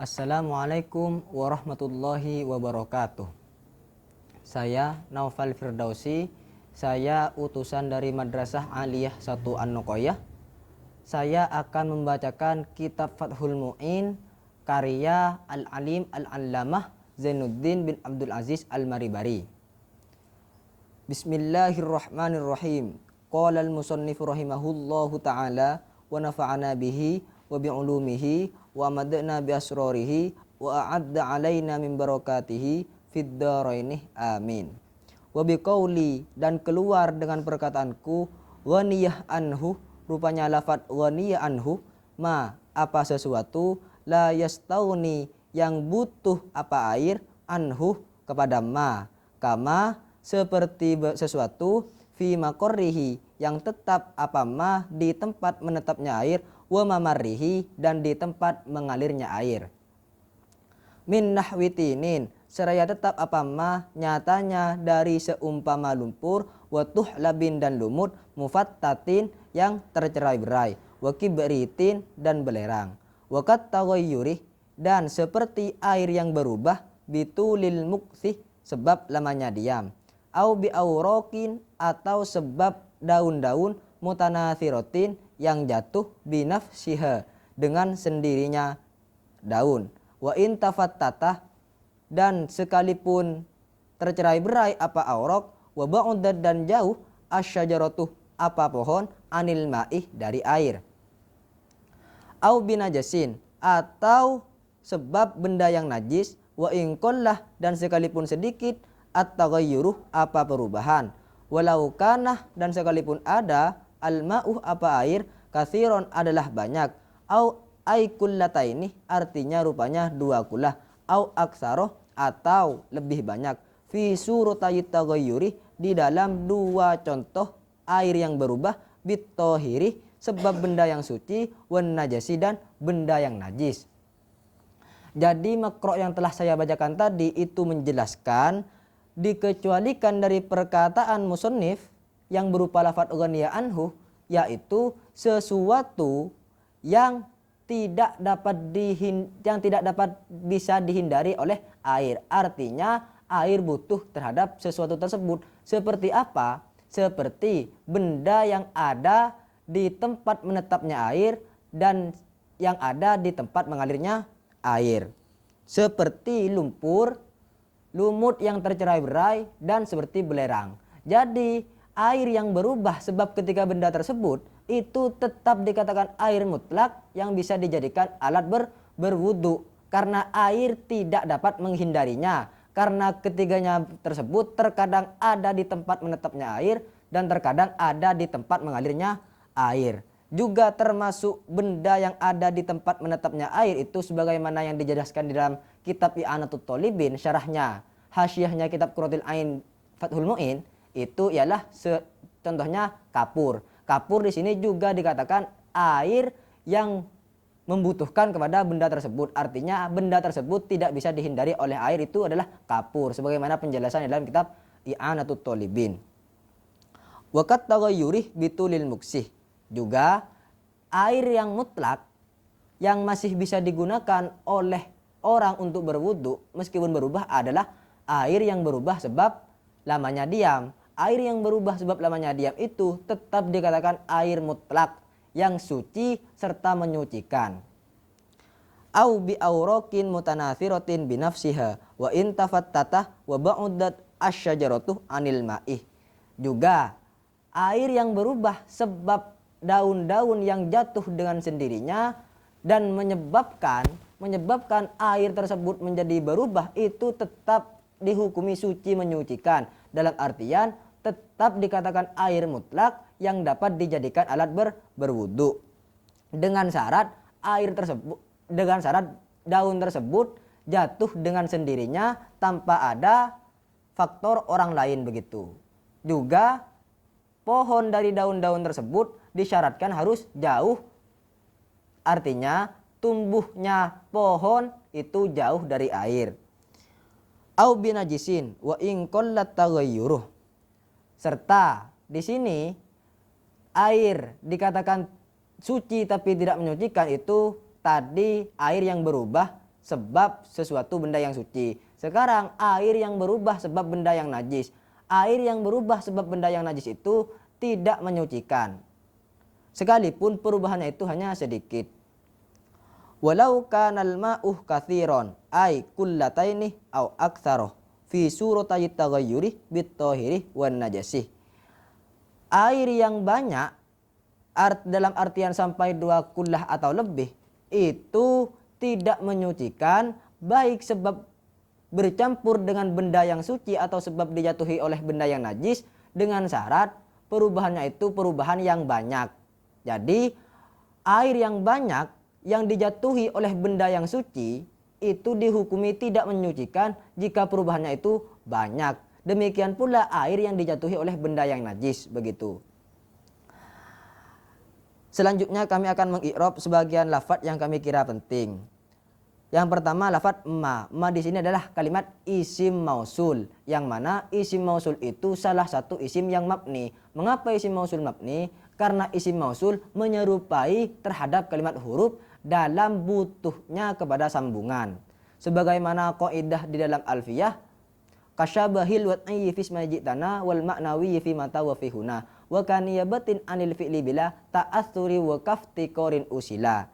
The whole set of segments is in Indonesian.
Assalamualaikum warahmatullahi wabarakatuh. Saya Naufal Firdausi, saya utusan dari Madrasah Aliyah 1 An-Nuqoyah. Saya akan membacakan kitab Fathul Mu'in karya Al-Alim Al-Allamah Zainuddin bin Abdul Aziz Al-Maribari. Bismillahirrahmanirrahim. Qala al-musannifu rahimahullahu ta'ala wa nafa'ana bihi wa bi'ulumihi wa madna bi asrarihi wa a'adda alaina min barakatihi fid dharaini amin. Wa biqauli, dan keluar dengan perkataanku, ghaniyah anhu, rupanya lafadz ghaniyah anhu, ma apa sesuatu, la yastauni yang butuh apa air, anhu kepada ma, kama seperti sesuatu, fi maqarrihi yang tetap apa ma di tempat menetapnya air, wa mamarrihi dan di tempat mengalirnya air. Min nahwitinin seraya tetap apa ma nyatanya dari seumpama lumpur, wa tuhlabin dan lumut, mufattatin yang tercerai-berai, wa kibritin dan belerang, wa kattaghayyuri dan seperti air yang berubah, bitulil muksih sebab lamanya diam, au bi auraqin atau sebab daun-daun, mutanathiratin yang jatuh, binafsiha dengan sendirinya daun, wa intafattata dan sekalipun tercerai-berai apa auraq, wa ba'udad dan jauh, asyajaratuh apa pohon, anil ma'ih dari air, au binajasin atau sebab benda yang najis, wa inqallah dan sekalipun sedikit, at-taghayyuruh apa perubahan, walau kanah dan sekalipun ada, al-ma'uh apa air, kathiron adalah banyak, au aikullataini artinya rupanya dua kulah, au aksaroh atau lebih banyak, fi surutayit taghayyuri di dalam dua contoh air yang berubah, bitohiri sebab benda yang suci, wan najasi dan benda yang najis. Jadi makro yang telah saya bacakan tadi itu menjelaskan dikecualikan dari perkataan musannif yang berupa lafadz ghaniyah anhu, yaitu sesuatu yang tidak dapat bisa dihindari oleh air. Artinya air butuh terhadap sesuatu tersebut. Seperti apa? Seperti benda yang ada di tempat menetapnya air dan yang ada di tempat mengalirnya air. Seperti lumpur, lumut yang tercerai-berai, dan seperti belerang. Jadi air yang berubah sebab ketika benda tersebut itu tetap dikatakan air mutlak yang bisa dijadikan alat berwudu, karena air tidak dapat menghindarinya, karena ketiganya tersebut terkadang ada di tempat menetapnya air dan terkadang ada di tempat mengalirnya air. Juga termasuk benda yang ada di tempat menetapnya air itu sebagaimana yang dijelaskan di dalam kitab I'anatut Thalibin, syarahnya hasyahnya kitab Qurratul Ain Fathul Mu'in, itu ialah contohnya kapur. Kapur di sini juga dikatakan air yang membutuhkan kepada benda tersebut. Artinya benda tersebut tidak bisa dihindari oleh air, itu adalah kapur sebagaimana penjelasan dalam kitab I'anatut Thalibin. Wa kattaghayyuri bitulil muksih, juga air yang mutlak yang masih bisa digunakan oleh orang untuk berwudu meskipun berubah adalah air yang berubah sebab lamanya diam. Air yang berubah sebab lamanya diam itu tetap dikatakan air mutlak yang suci serta menyucikan. Au bi auraqin mutanathiratin binafsiha wa intafattatah wa ba'udat asyajaratuh anil ma'ih. Juga air yang berubah sebab daun-daun yang jatuh dengan sendirinya dan menyebabkan air tersebut menjadi berubah, itu tetap dihukumi suci menyucikan, dalam artian tetap dikatakan air mutlak yang dapat dijadikan alat berwudu, dengan syarat daun tersebut jatuh dengan sendirinya tanpa ada faktor orang lain begitu. Juga pohon dari daun-daun tersebut disyaratkan harus jauh, artinya tumbuhnya pohon itu jauh dari air. Au binajisin wa in qallat taghayyuruh, serta di sini air dikatakan suci tapi tidak menyucikan itu tadi air yang berubah sebab sesuatu benda yang suci. Sekarang air yang berubah sebab benda yang najis. Air yang berubah sebab benda yang najis itu tidak menyucikan. Sekalipun perubahannya itu hanya sedikit. Walau kanal ma'uh kathiron ay kullataini au aktsaroh fi surati taghayyuri bit-tahiri wan najasih. Air yang banyak dalam artian sampai 2 kullah atau lebih itu tidak menyucikan, baik sebab bercampur dengan benda yang suci atau sebab dijatuhi oleh benda yang najis, dengan syarat perubahannya itu perubahan yang banyak. Jadi air yang banyak yang dijatuhi oleh benda yang suci itu dihukumi tidak menyucikan jika perubahannya itu banyak. Demikian pula air yang dijatuhi oleh benda yang najis, begitu. Selanjutnya kami akan mengi'rab sebagian lafadz yang kami kira penting. Yang pertama lafadz ma. Ma di sini adalah kalimat isim mausul, yang mana isim mausul itu salah satu isim yang mabni. Mengapa isim mausul mabni? Karena isim mausul menyerupai terhadap kalimat huruf dalam butuhnya kepada sambungan. Sebagaimana kaidah di dalam alfiyah, kasyabahil wad'i fi isma jitana wal ma'nawi fi mata wa fi huna wa kaniyabatin anil fi'li bila ta'atsuri wa kaftiqorin usila.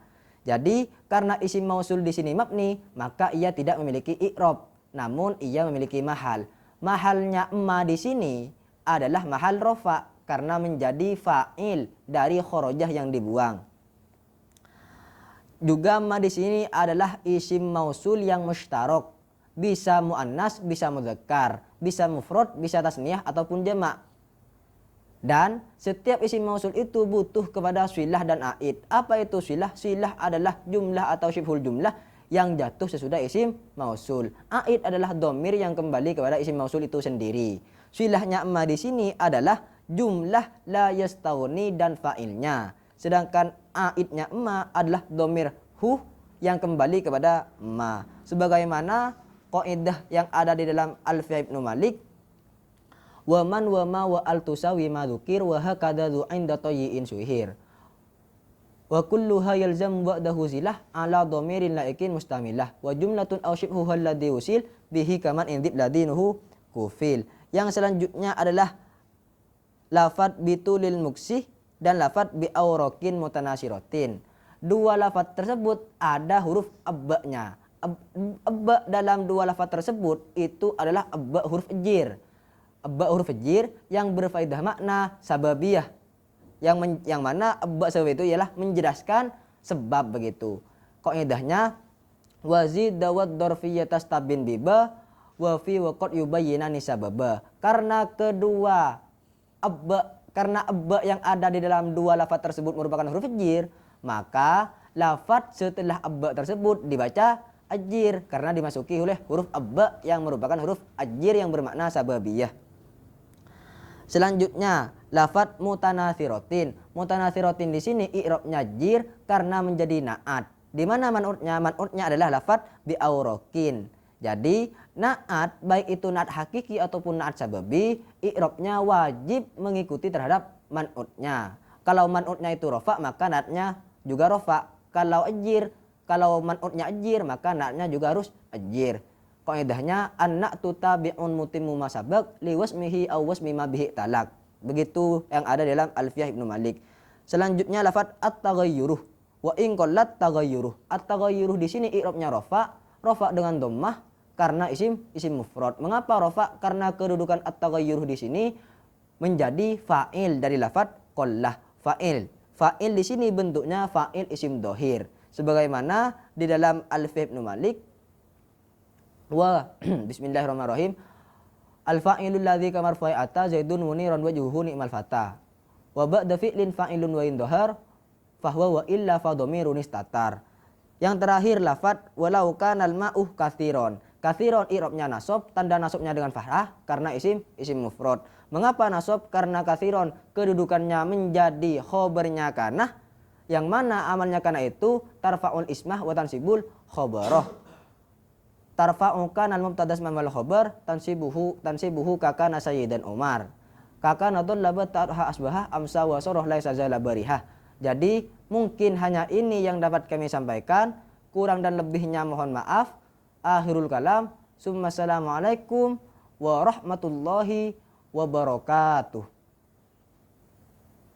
Jadi karena isim mausul di sini mabni, maka ia tidak memiliki i'rab, namun ia memiliki mahal. Mahalnya ma di sini adalah mahal rofa karena menjadi fa'il dari khorojah yang dibuang. Juga ma di sini adalah isim mausul yang mushtarok, bisa muannas, bisa mudzakkar, bisa mufrad, bisa tasniyah ataupun jamak. Dan setiap isim mausul itu butuh kepada silah dan aid. Apa itu silah? Silah adalah jumlah atau syibhul jumlah yang jatuh sesudah isim mausul. Aid adalah dhamir yang kembali kepada isim mausul itu sendiri. Silahnya ma di sini adalah jumlah la yastaghni dan fa'ilnya. Sedangkan aidnya ma adalah dhamir hu yang kembali kepada ma. Sebagaimana kaidah yang ada di dalam Alfiyah Ibnu Malik, wa man wa ma wa al tusawi ma dzukir wa hakadha dzu inda tayyin suhir wa kulluha yalzam ba'dahu zilah ala dhamirin laikin mustamilah wa jumlatun aw shibhu alladhi usil bihi kaman indib ladinuhu kufil. Yang selanjutnya adalah lafadz bitulil muksih dan lafadz bi awrakin mutanasiratin. Dua lafadz tersebut ada huruf abba-nya. Abba dalam dua lafadz tersebut itu adalah abba huruf jir. Abba huruf jir yang berfaedah makna sababiyah, yang mana abba sebab itu ialah menjelaskan sebab, begitu. Kaidahnya wazid dawad dorfiyatas tabin biba wa fi waqad yubayyinani sababa. Karena abba yang ada di dalam dua lafadz tersebut merupakan huruf jir, maka lafadz setelah abba tersebut dibaca ajir karena dimasuki oleh huruf abba yang merupakan huruf ajir yang bermakna sababiyah. Selanjutnya lafadz mutanatsirotin. Mutanatsirotin di sini i'rabnya jir karena menjadi naat. Di mana man'utnya? Man'utnya adalah lafadz bi aurakin. Jadi naat baik itu naat hakiki ataupun naat sababi, i'rabnya wajib mengikuti terhadap man'utnya. Kalau man'utnya itu rofa, maka naatnya juga rofa. Kalau man'utnya ajir, maka naatnya juga harus ajir. Kaidahnya an-na'tu tabi'un mutimmu ma sabaq li wasmihi aw wasmi ma bihi talak. Begitu yang ada dalam Alfiyah Ibnu Malik. Selanjutnya lafadz at-taghayyuruh. Wa in qallat taghayyuruh. At-taghayyuruh di sini i'rabnya rafa dengan dhammah karena isim mufrad. Mengapa rafa? Karena kedudukan at-taghayyuruh di sini menjadi fa'il dari lafadz qallah. Fa'il di sini bentuknya fa'il isim dhahir. Sebagaimana di dalam Alfiyah Ibnu Malik, wa bismillahirrahmanirrahim, al-fa'ilul ladzi kamar fa'ata zaidun muniran wajhuhu ni'mal fata wa ba'da fi'lin fa'ilun wa indhar fahuwa wa illa fa dhamirun istatar. Yang terakhir lafadz walau kanal ma'uh katsiron. Katsiron i'rabnya nasab, tanda nasabnya dengan fathah karena isim mufrad. Mengapa nasab? Karena katsiron kedudukannya menjadi khobarnya kana, yang mana amalnya kana itu tarfa'ul ismah wa tansibul khabarah. Tarfa'u kana al-mubtada isman wal khabar tansibuhu kakana sayyidan Umar. Kakana dhallabat ta'ha asbahah amsa wa sarah laisa zala barihah. Jadi mungkin hanya ini yang dapat kami sampaikan. Kurang dan lebihnya mohon maaf. Akhirul kalam. Assalamualaikum warahmatullahi wabarakatuh.